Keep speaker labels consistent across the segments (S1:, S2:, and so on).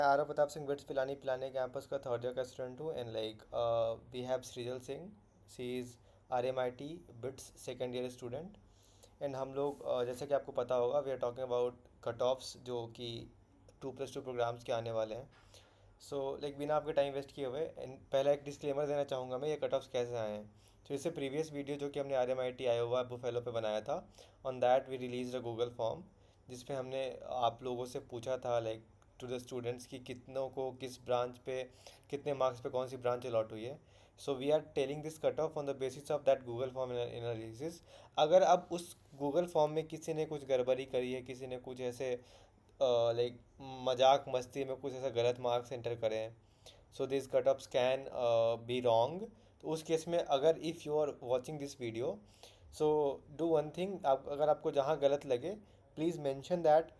S1: Arav Pratap Singh Bits Pilani Pilani campus का third year का student हूँ and like we have Srijal Singh. She is RMIT Bits second year student and हम लोग जैसे कि आपको पता होगा we are talking about cut offs जो कि 2+2 प्रोग्राम्स के आने वाले हैं. सो लाइक बिना आपके टाइम वेस्ट किए हुए and पहला एक डिस्क्लेमर देना चाहूँगा मैं ये कट ऑफ्स कैसे आए हैं. तो इससे प्रीवियस वीडियो जो कि हमने RMIT आयोवा बुफेलो पे बनाया था on that we release a Google form जिसपे हमने आप लोगों से पूछा था लाइक टू द स्टूडेंट्स की कितनों को किस ब्रांच पे कितने मार्क्स पे कौन सी ब्रांच अलॉट हुई है. So we are telling this cut off on the basis of that Google form analysis. अगर अब उस गूगल फॉर्म में किसी ने कुछ गड़बड़ी करी है, किसी ने कुछ ऐसे लाइक मजाक मस्ती में कुछ ऐसा गलत मार्क्स एंटर करे हैं, so this cut offs can be wrong. तो उस केस में अगर if you are watching this video, so do one thing, आप अगर आपको जहाँ गलत लगे please mention that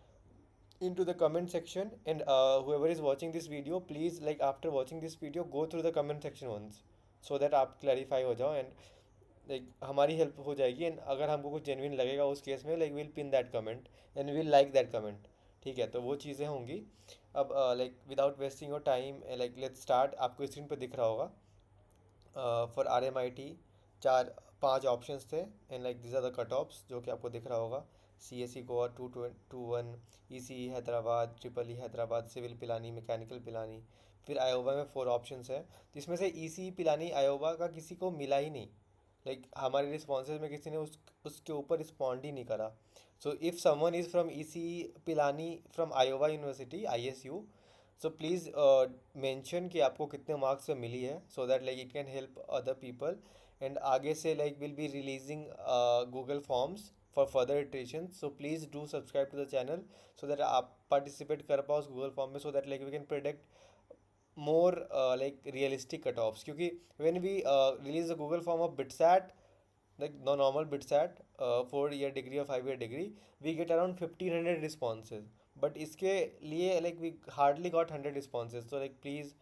S1: into the comment section and whoever is watching this video please like after watching this video go through the comment section once so that आप clarify हो जाओ and like हमारी हेल्प हो जाएगी. And अगर हमको कुछ genuine लगेगा उस केस में like will pin that comment and will like that comment. ठीक है, तो वो चीज़ें होंगी. अब like without wasting your time like let's start. आपको स्क्रीन पर दिख रहा होगा फॉर RMIT चार पांच ऑप्शंस थे and like this are the cut offs जो कि आपको दिख रहा होगा. CSE Goa 221, ECE Hyderabad, triple E Hyderabad, civil Pilani, mechanical Pilani. फिर आयोवा में फोर ऑप्शंस है जिसमें से ECE पिलानी आयोवा का किसी को मिला ही नहीं. लाइक हमारे रिस्पॉन्सेज में किसी ने उसके ऊपर रिस्पॉन्ड ही नहीं करा. So if someone is from ECE Pilani from Iowa university ISU, so please mention कि आपको कितने मार्क्स में मिली है so that like it can help other people. And आगे से like will be releasing Google forms for further iteration. So please do subscribe to the channel so that आप participate कर पाओ उस गूगल फॉर्म में so that like we can predict more like realistic cutoffs. क्योंकि when we release the Google form of BITSAT, like the normal BITSAT 4 year degree or 5 year degree, we get around 1500 responses. But इसके लिए like we hardly got 100 responses. So like please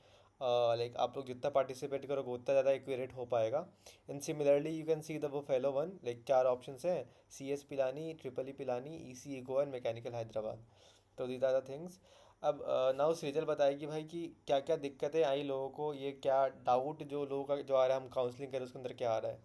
S1: like आप लोग जितना participate करोगे उतना ज़्यादा accurate हो पाएगा. And similarly you can see the वो फेलो वन लाइक चार ऑप्शंस हैं CS Pilani, triple E Pilani, ECE Goa and mechanical Hyderabad. तो दीज आर द थिंग्स. अब नाउ सृजल बताएगी भाई कि क्या क्या दिक्कतें आई लोगों को, ये क्या डाउट जो लोगों का जो आ रहा है हम काउंसलिंग करें उसके अंदर क्या आ रहा है.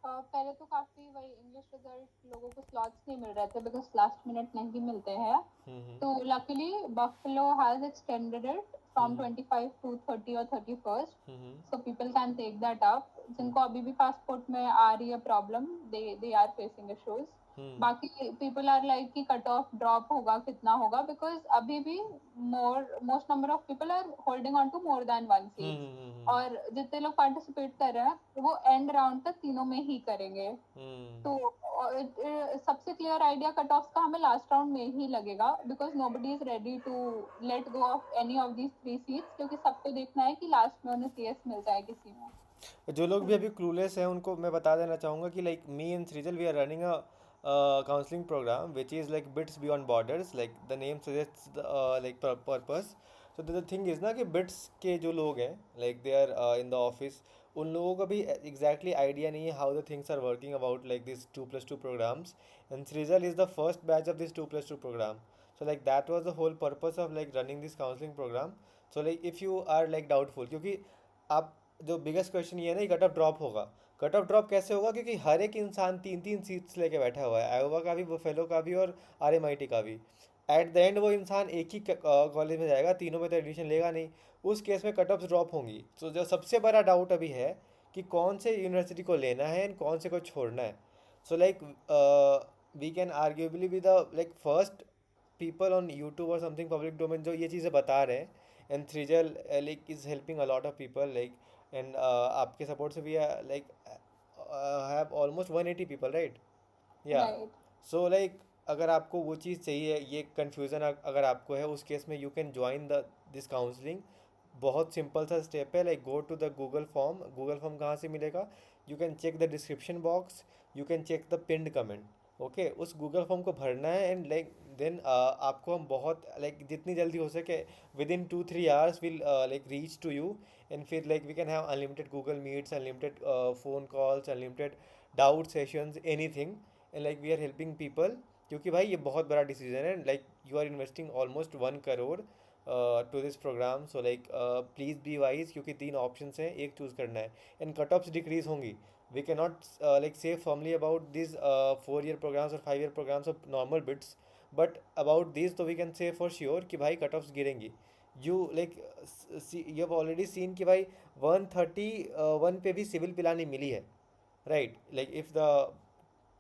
S2: पहले तो काफी वही इंग्लिश रिजल्ट लोगों को स्लॉट्स नहीं मिल रहे थे बिकॉज लास्ट मिनट नहीं मिलते हैं.
S1: हम्म.
S2: तो luckily Buffalo has extended it from
S1: hmm.
S2: 25 to 30 or 31st.
S1: Hmm.
S2: So people can take that up.
S1: Hmm.
S2: जिनको अभी भी पासपोर्ट में आ रही है problem, they are facing issues.
S1: Hmm.
S2: बाकी पीपल आर लाइक कि कट ऑफ ड्रॉप होगा कितना होगा बिकॉज अभी भी most number of people are holding on to more than one
S1: hmm.
S2: Seat.
S1: Hmm.
S2: और जितने लोग पार्टिसिपेट कर रहे हैं वो एंड राउंड तक तीनों में ही करेंगे.
S1: हम्म.
S2: तो सबसे क्लियर आइडिया कट ऑफ का हमें लास्ट राउंड में ही लगेगा because nobody is ready to let go of any of these three seats क्योंकि सबको देखना है कि लास्ट में उन्हें CS मिल जाए किसी में.
S1: जो लोग भी अभी क्लूलेस हैं उनको मैं बता देना चाहूँगा कि like me and Srijal we are running a counseling program which is like bits beyond borders like the name suggests like purpose. So the thing is ना कि bits के जो लोग हैं like they are in the office, उन लोगों का भी exactly idea नहीं है how the things are working about like this 2+2 programs. And Srijal is the first batch of this 2+2 program. So like that was the whole purpose of like running this counseling program. So like if you are like doubtful, क्योंकि आप जो biggest question ये है ना, cut off drop होगा. Cut off drop कैसे होगा, क्योंकि हर एक इंसान तीन तीन सीट्स लेके बैठा हुआ है, आयोवा का भी, बुफेलो का भी और RMIT का भी. एट द एंड वो इंसान एक ही कॉलेज में जाएगा, तीनों में तो एडमिशन लेगा नहीं. उस केस में कट ऑफ ड्रॉप होंगी. तो जो सबसे बड़ा डाउट अभी है कि कौन से यूनिवर्सिटी को लेना है एंड कौन से को छोड़ना है. So like we can arguably be the like first people on YouTube और समथिंग पब्लिक डोमेन जो ये चीज़ें बता रहे हैं. एंड थ्रिजल like is helping a lot of people like. And आपके सपोर्ट से भी like have almost 180 people right. या
S2: राइट.
S1: सो लाइक अगर आपको वो चीज़ चाहिए, ये कन्फ्यूज़न अगर आपको है, उस केस में you can join the this counselling. बहुत सिंपल सा स्टेप है like go to the Google form. Google form कहाँ से मिलेगा, you can check the description box, you can check the pinned comment. Okay, उस गूगल फॉर्म को भरना है एंड लाइक देन आपको हम बहुत लाइक जितनी जल्दी हो सके within 2-3 hours will like reach to you. And फिर like we can have unlimited Google meets, unlimited phone calls, unlimited doubt sessions, anything. And like we are helping people क्योंकि भाई ये बहुत बड़ा डिसीजन है. Like you are investing almost 1 crore to this program, so like please be wise, क्योंकि 3 options हैं, एक choose करना है। एंड कट ऑफ्स डिक्रीज होंगी, we can not like say firmly about this 4 year programs और 5 year programs of normal BITS, but about this तो we can say for sure कि भाई कट ऑफ्स गिरेंगी। You like you have already seen कि भाई 131 पे भी civil Pilani मिली है, right? Like if the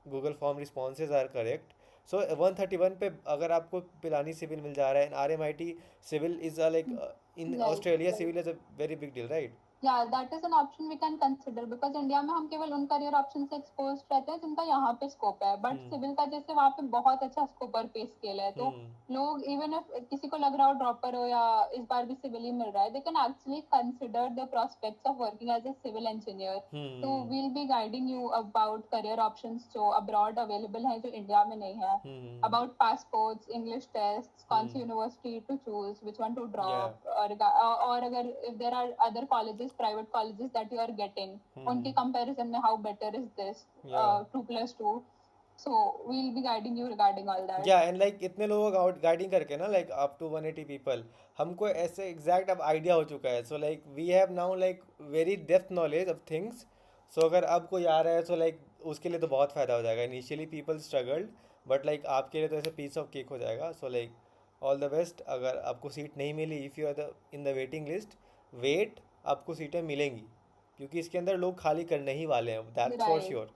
S1: Google form responses are correct, so 131 पे अगर आपको पिलानी सिविल मिल जा रहा है, and R M I T civil is like in
S2: right,
S1: Australia
S2: right.
S1: Civil is a very big deal, right?
S2: या that is an option we can consider, because India में हम केवल उन करियर ऑप्शन से expose रहते हैं जिनका यहाँ पे स्कोप है, बट
S1: हम्म
S2: सिविल का जैसे वहाँ पे बहुत अच्छा स्कोप और पे स्केल है, तो
S1: हम्म
S2: लोग इवन इफ किसी को लग रहा हो ड्रॉपर हो या इस बार भी सिविल ही मिल रहा है, they can actually consider the prospects of working as a civil engineer. तो
S1: hmm
S2: we'll be guiding you about career options जो अब्रॉड अवेलेबल हैं, जो इंडिया में नहीं है,
S1: हम्म
S2: about passports, English tests, कौन सी
S1: हम्म
S2: university to choose, which one to
S1: या
S2: drop, और अगर if there are other colleges, private colleges that you are getting,
S1: हम्म
S2: उनके comparison में how better is this,
S1: या
S2: 2+2. So we'll be guiding you regarding all that.
S1: या and like इतने लोगों का आउट गाइडिंग करके ना, लाइक अप टू 180 पीपल, हमको ऐसे एग्जैक्ट अब आइडिया हो चुका है। So like we have now like very depth knowledge of things. So अगर अब कोई आ रहा है, सो लाइक उसके लिए तो बहुत फ़ायदा हो जाएगा। Initially people struggled, but like आपके लिए तो ऐसे पीस ऑफ केक हो जाएगा। So like all the best. अगर आपको सीट नहीं मिली, if you are the in the waiting list, wait, आपको सीटें मिलेंगी, क्योंकि इसके अंदर लोग खाली करने ही वाले हैं, दैट्स फॉर
S2: Right.
S1: श्योर।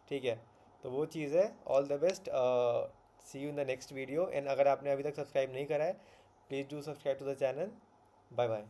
S1: ठीक है, तो वो चीज़ है। All the best, see you in the next video. And अगर आपने अभी तक सब्सक्राइब नहीं करा है, please do subscribe to the channel. Bye bye.